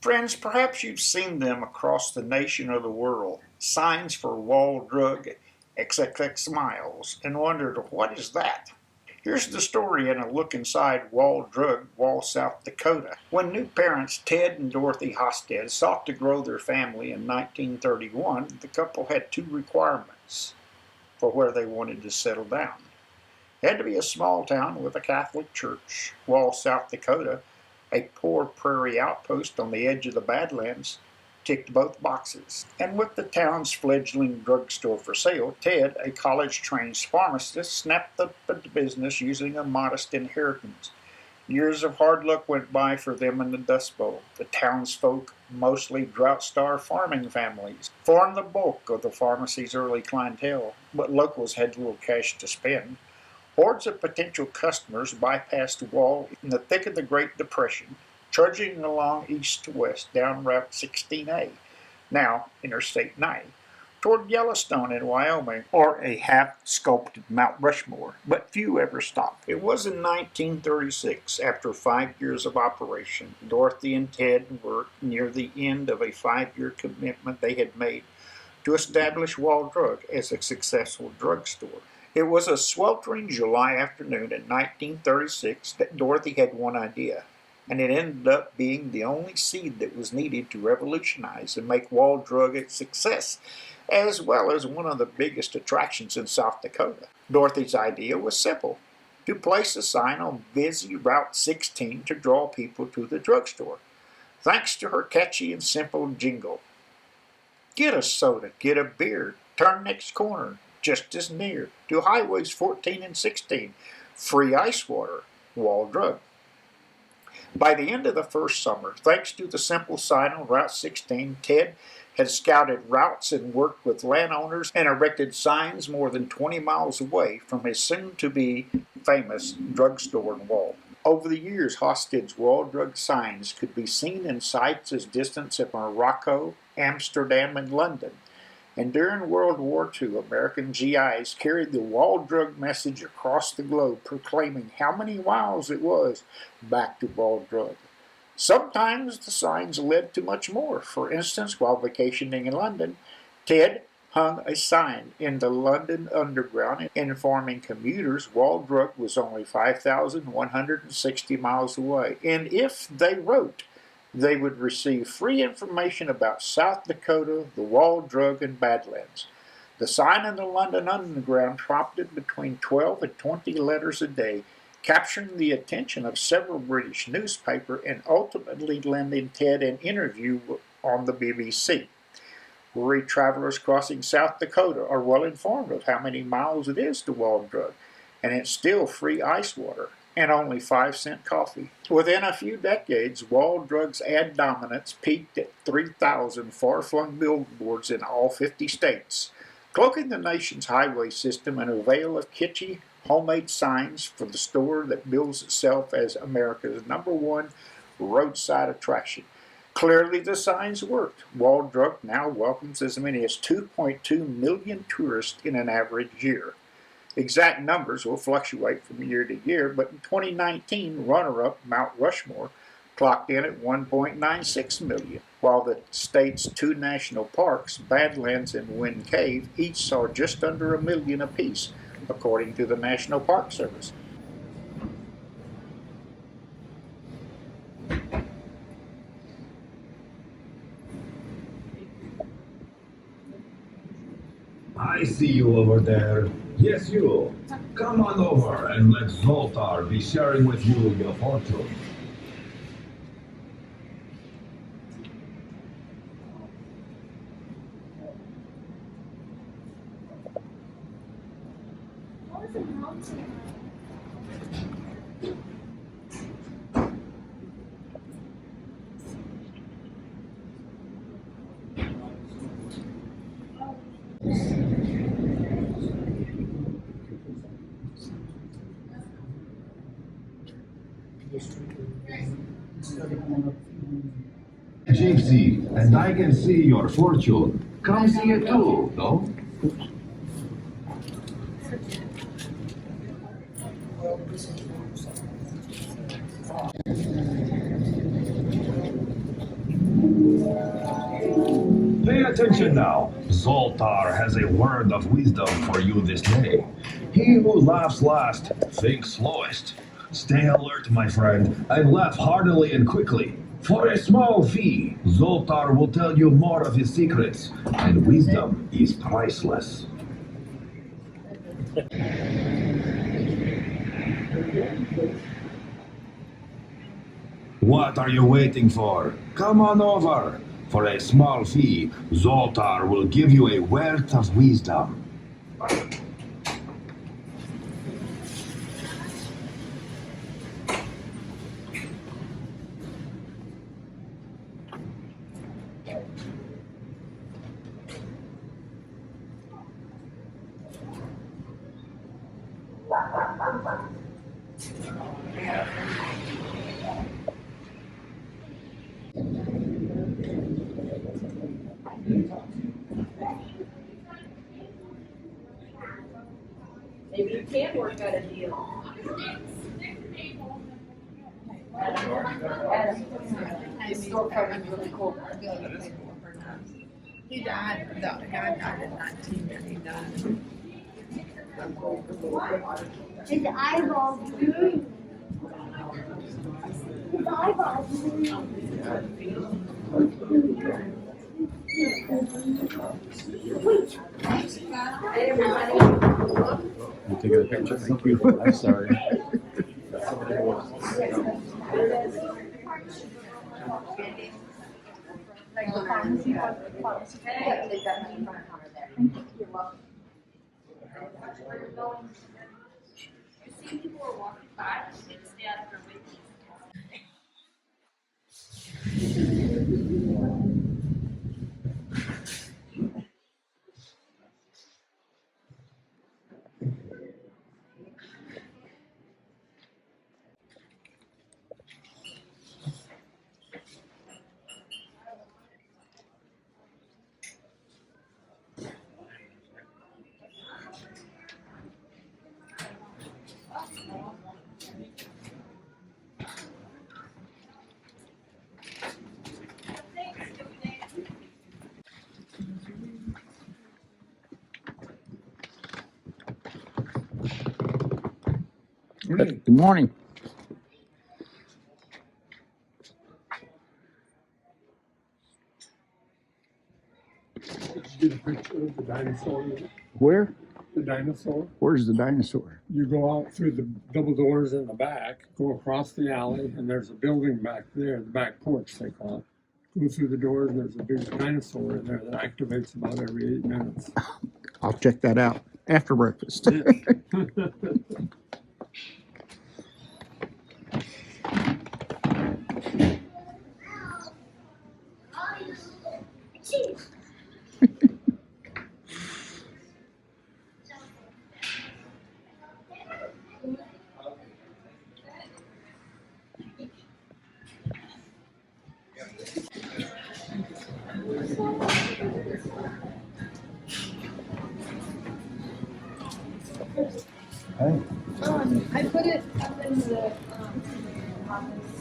Friends, perhaps you've seen them across the nation or the world, signs for Wall Drug XXX Smiles, and wondered, what is that? Here's the story and a look inside Wall Drug, Wall, South Dakota. When new parents Ted and Dorothy Hosted sought to grow their family in 1931, the couple had two requirements for where they wanted to settle down. It had to be a small town with a Catholic church. Wall, South Dakota, a poor prairie outpost on the edge of the Badlands, ticked both boxes. And with the town's fledgling drugstore for sale, Ted, a college-trained pharmacist, snapped up the business using a modest inheritance. Years of hard luck went by for them in the Dust Bowl. The townsfolk, mostly drought-starved farming families, formed the bulk of the pharmacy's early clientele, but locals had little cash to spend. Hordes of potential customers bypassed Wall in the thick of the Great Depression, trudging along east to west down Route 16A, now Interstate 90, toward Yellowstone in Wyoming, or a half-sculpted Mount Rushmore, but few ever stopped. It was in 1936, after 5 years of operation. Dorothy and Ted were near the end of a 5-year commitment they had made to establish Wall Drug as a successful drugstore. It was a sweltering July afternoon in 1936 that Dorothy had one idea, and it ended up being the only seed that was needed to revolutionize and make Wall Drug a success, as well as one of the biggest attractions in South Dakota. Dorothy's idea was simple: to place a sign on busy Route 16 to draw people to the drugstore, thanks to her catchy and simple jingle. Get a soda, get a beer, turn next corner, just as near, to highways 14 and 16, free ice water, Wall Drug. By the end of the first summer, thanks to the simple sign on Route 16, Ted had scouted routes and worked with landowners and erected signs more than 20 miles away from his soon-to-be famous drugstore in Wall. Over the years, Hosted's Wall Drug signs could be seen in sites as distant as Morocco, Amsterdam, and London. And during World War II, American GIs carried the Wall Drug message across the globe, proclaiming how many miles it was back to Wall Drug. Sometimes the signs led to much more. For instance, while vacationing in London, Ted hung a sign in the London Underground informing commuters Wall Drug was only 5,160 miles away, and if they wrote, they would receive free information about South Dakota, the Wall Drug, and Badlands. The sign in the London Underground prompted between 12 and 20 letters a day, capturing the attention of several British newspapers and ultimately landing Ted an interview on the BBC. Worried travelers crossing South Dakota are well informed of how many miles it is to Wall Drug, and it's still free ice water and only 5-cent coffee. Within a few decades, Wall Drug's ad dominance peaked at 3,000 far-flung billboards in all 50 states, cloaking the nation's highway system in a veil of kitschy, homemade signs for the store that bills itself as America's #1 roadside attraction. Clearly the signs worked. Wall Drug now welcomes as many as 2.2 million tourists in an average year. Exact numbers will fluctuate from year to year, but in 2019, runner-up Mount Rushmore clocked in at 1.96 million, while the state's two national parks, Badlands and Wind Cave, each saw just under 1 million apiece, according to the National Park Service. I see you over there. Yes, you. Come on over and let Zoltar be sharing with you your fortune. Gypsy, and I can see your fortune. Come see it too, no? Pay attention now. Zoltar has a word of wisdom for you this day. He who laughs last thinks slowest. Stay alert, my friend, and laugh heartily and quickly. For a small fee, Zoltar will tell you more of his secrets, and wisdom is priceless. What are you waiting for? Come on over. For a small fee, Zoltar will give you a wealth of wisdom. Maybe you can work out a deal. His storefront is really cool. He died, the guy died in 1999. His eyeballs blue. His eyeballs You taking a picture? Thank you. I'm sorry. Like the pharmacy, yeah, they've got money in front of counter there. You're welcome. You see people are walking by, they stay out of their way. Good morning. Did you get a picture of the dinosaur? Where? The dinosaur? Where's the dinosaur? You go out through the double doors in the back, go across the alley, and there's a building back there, the back porch they call it. Go through the doors, and there's a big dinosaur in there that activates about every 8 minutes. I'll check that out after breakfast. I put it up in the office.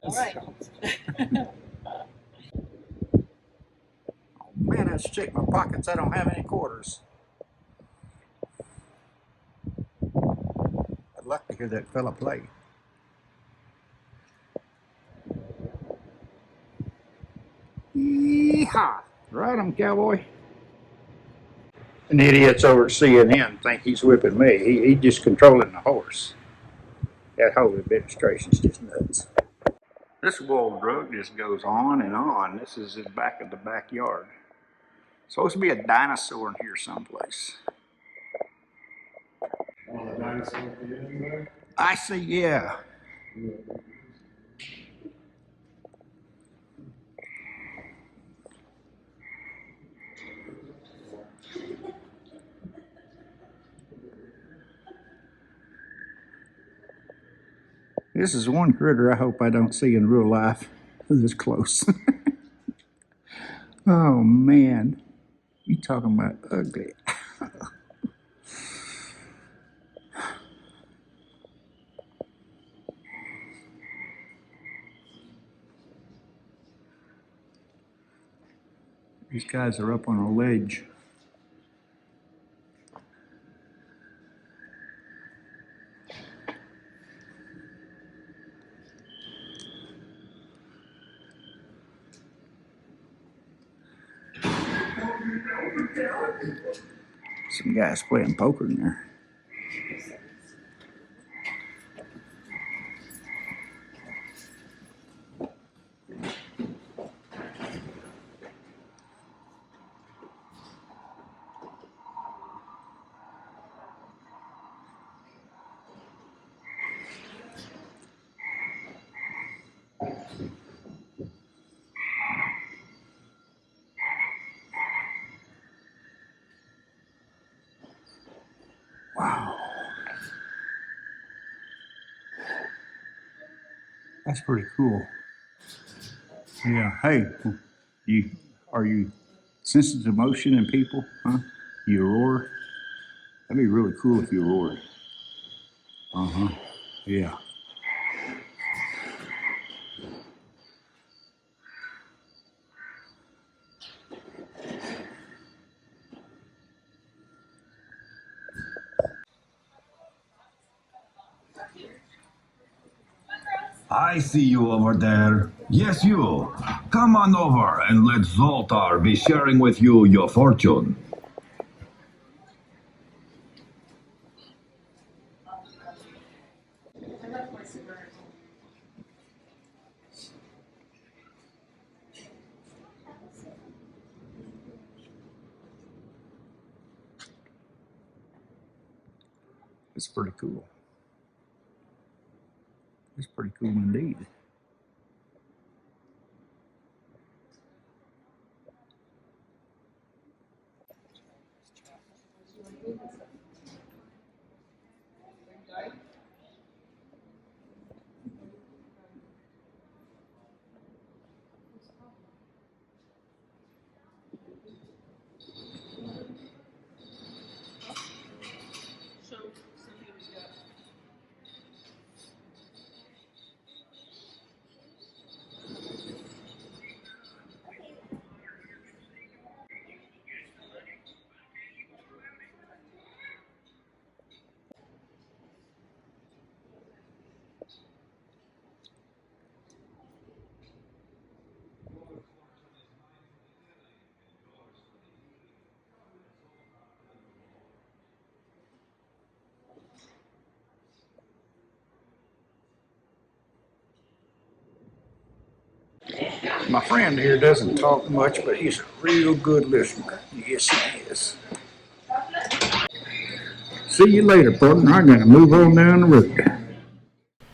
All right. Man, let's check my pockets. I don't have any quarters. I'd like to hear that fella play. Yeehaw! Right on, cowboy. And idiots over at CNN think he's whipping me. He's just controlling the horse. That whole administration's just nuts. This wall drug just goes on and on. This is the back of the backyard. Supposed to be a dinosaur in here someplace. Oh, the dinosaur at the end there? I see, yeah. This is one critter I hope I don't see in real life this close. Oh man, you talking about ugly. These guys are up on a ledge. Some guys playing poker in there. Wow. That's pretty cool. Yeah. Hey, are you sensitive to motion in people? Huh? You roar? That'd be really cool if you roared. Uh-huh. Yeah. I see you over there. Yes, you. Come on over and let Zoltar be sharing with you your fortune. It's pretty cool. It's pretty cool indeed. My friend here doesn't talk much, but he's a real good listener. Yes, he is. See you later, partner. I'm going to move on down the road.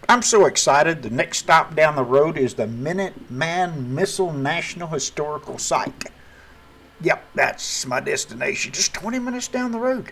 I'm so excited. The next stop down the road is the Minuteman Missile National Historical Site. Yep, that's my destination. Just 20 minutes down the road.